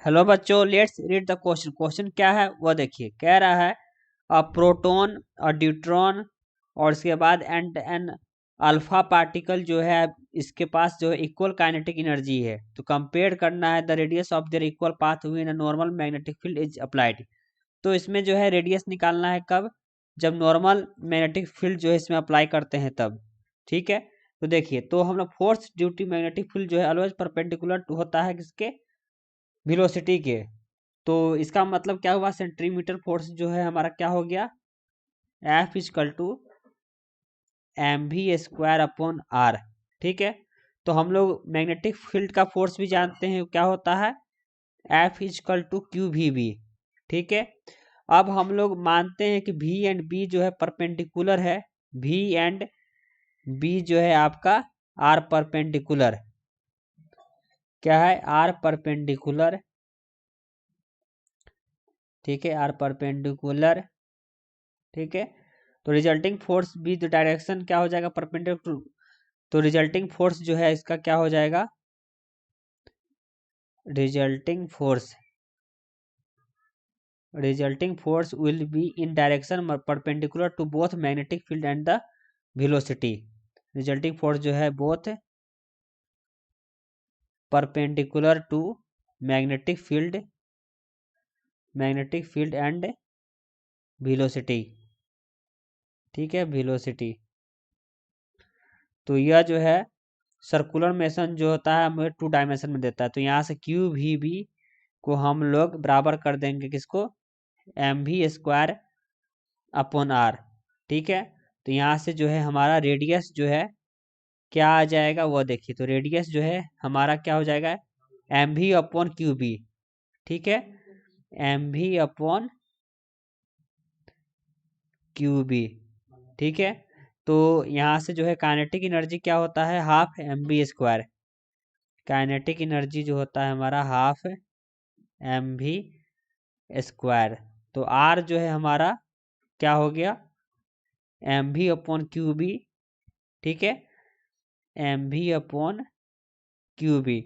Hello बच्चों, let's read the question. Question क्या है वो देखिए। कह रहा है प्रोटॉन और ड्यूट्रॉन और इसके बाद एन अल्फा पार्टिकल जो है इसके पास जो है इक्वल काइनेटिक एनर्जी है। तो कंपेयर करना है the radius of their equal path in a normal magnetic field is applied. तो इसमें जो है रेडियस निकालना है कब, जब नॉर्मल मैग्नेटिक फील्ड जो है इसमें अप्लाई करते हैं तब। ठीक है, तो देखिए, तो हम लोग force due to magnetic field जो है ऑलवेज परपेंडिकुलर होता है किसके, वेलोसिटी के। तो इसका मतलब क्या हुआ, सेंटीमीटर फोर्स जो है हमारा क्या हो गया, F equal to M V square upon R. ठीक है, तो हम लोग मैग्नेटिक फील्ड का फोर्स भी जानते हैं क्या होता है, F equal to Q V B. ठीक है, अब हम लोग मानते हैं कि वी एंड बी जो है परपेंडिकुलर है। वी एंड बी जो है आपका आर परपेंडिकुलर, क्या है, आर परपेंडिकुलर। ठीक है, आर परपेंडिकुलर। ठीक है, तो resulting force be the direction क्या हो जाएगा, परपेंडिकुलर। तो रिजल्टिंग फोर्स जो है इसका क्या हो जाएगा, resulting force will be in direction perpendicular to both magnetic field and the velocity. Resulting force जो है both perpendicular to magnetic field and velocity. ठीक है, वेलोसिटी। तो यह जो है सर्कुलर मोशन जो होता है हमें 2 डायमेंशन में देता है। तो यहाँ से क्यू वी बी को हम लोग बराबर कर देंगे किसको, M V square upon R. ठीक है, तो यहाँ से जो है हमारा रेडियस जो है क्या आ जाएगा वो देखिए। तो रेडियस जो है हमारा क्या हो जाएगा, M V upon Q B. ठीक है, M V upon Q B. ठीक है, तो यहाँ से जो है काइनेटिक एनर्जी क्या होता है, half M B square. Kinetic energy जो होता है हमारा हाफ एम वी स्क्वायर। तो आर जो है हमारा क्या हो गया, M V upon Q B. ठीक है, M V upon Q B.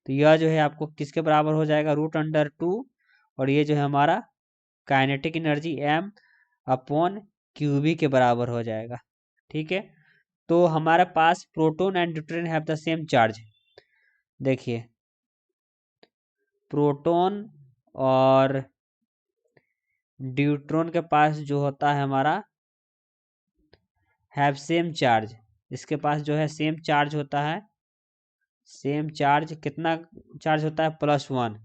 तो यह जो है आपको किसके बराबर हो जाएगा, √2। और ये जो है हमारा kinetic energy m upon Q B के बराबर हो जाएगा। ठीक है, तो हमारे पास proton and neutron have the same charge. देखिए, प्रोटॉन और न्यूट्रॉन के पास जो होता है हमारा हैव सेम चार्ज। इसके पास जो है सेम चार्ज होता है। सेम चार्ज कितना चार्ज होता है, +1।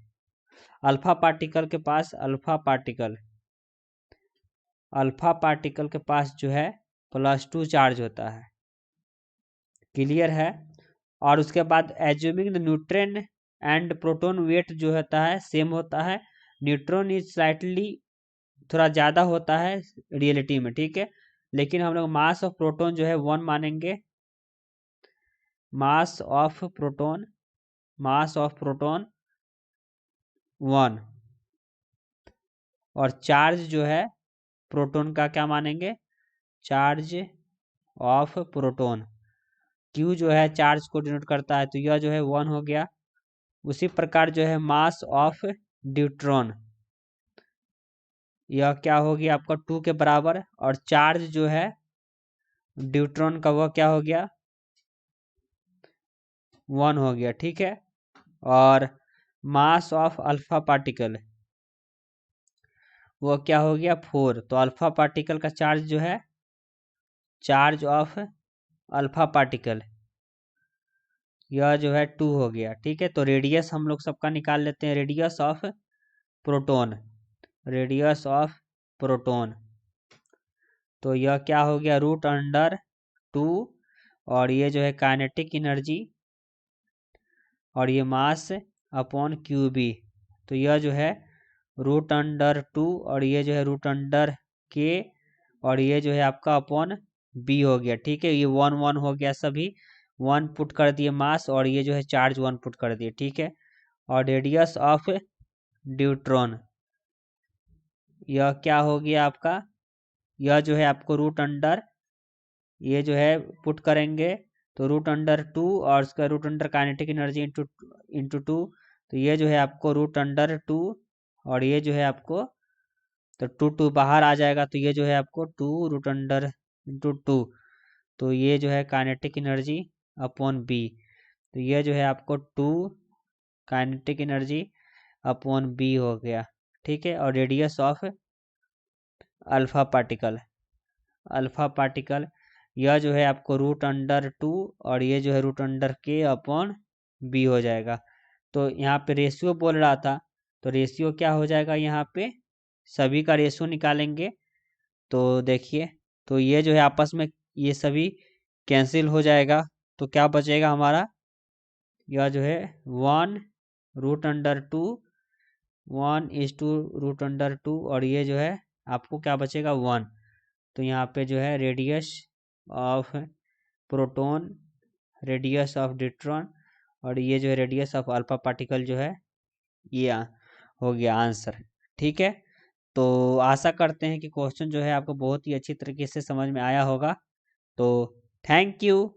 अल्फा पार्टिकल के पास अल्फा पार्टिकल के पास जो है +2 चार्ज होता है। क्लियर है। और उसके बाद assuming the neutron and proton weight जो होता है सेम होता है। न्यूट्रॉन इज स्लाइटली थोड़ा ज़्यादा होता है रियलिटी में। ठीक है, लेकिन हम लोग मास ऑफ प्रोटॉन जो है 1 मानेंगे। Mass of proton 1। और चार्ज जो है प्रोटॉन का क्या मानेंगे, चार्ज ऑफ प्रोटॉन। क्यू जो है चार्ज को डिनोट करता है, तो यह जो है 1 हो गया। उसी प्रकार जो है मास ऑफ न्यूट्रॉन, यह क्या हो गया आपका 2 के बराबर। और चार्ज जो है न्यूट्रॉन का वह क्या हो गया, 1 हो गया। ठीक है, और मास ऑफ अल्फा पार्टिकल वो क्या हो गया, 4। तो अल्फा पार्टिकल का चार्ज जो है, चार्ज ऑफ अल्फा पार्टिकल, यह जो है 2 हो गया। ठीक है, तो रेडियस हम लोग सबका निकाल लेते हैं। रेडियस ऑफ प्रोटॉन, तो यह क्या हो गया, √2। और ये जो है काइनेटिक एनर्जी और ये मास अपॉन क्यू बी। तो यह जो है √2 और ये जो है √k और ये जो है आपका अपॉन बी हो गया। ठीक है, ये 1 हो गया, सभी 1 पुट कर दिए मास, और ये जो है चार्ज 1 पुट कर दिए। ठीक है, और रेडियस ऑफ न्यूट्रॉन यह क्या हो गया आपका, यह जो है आपको ये जो है पुट करेंगे तो √2 और उसका √, काइनेटिक एनर्जी इंटू 2 तो ये जो है आपको रूट अंडर 2, और ये जो है आपको, तो 2 बाहर आ जाएगा, तो ये जो है आपको 2√2, तो ये जो है काइनेटिक एनर्जी अपॉन बी, तो ये जो है आपको 2 काइनेटिक एनर्जी अपॉन बी हो गया। ठीक है, और रेडियस ऑफ अल्फा पार्टिकल यह जो है आपको √2, और ये जो है √k अपॉन बी हो जाएगा। तो यहाँ पे रेशियो बोल रहा था, तो रेशियो क्या हो जाएगा, यहाँ पे सभी का रेशियो निकालेंगे। तो देखिए, तो ये जो है आपस में ये सभी कैंसिल हो जाएगा, तो क्या बचेगा हमारा, यह जो है 1√2, 1:√2, और ये जो है आपको क्या बचेगा 1। तो यहाँ पे जो है radius of proton, radius of neutron, और ये जो है रेडियस ऑफ अल्फा पार्टिकल जो है, ये हो गया आंसर। ठीक है, तो आशा करते हैं कि क्वेश्चन जो है आपको बहुत ही अच्छी तरीके से समझ में आया होगा। तो थैंक यू।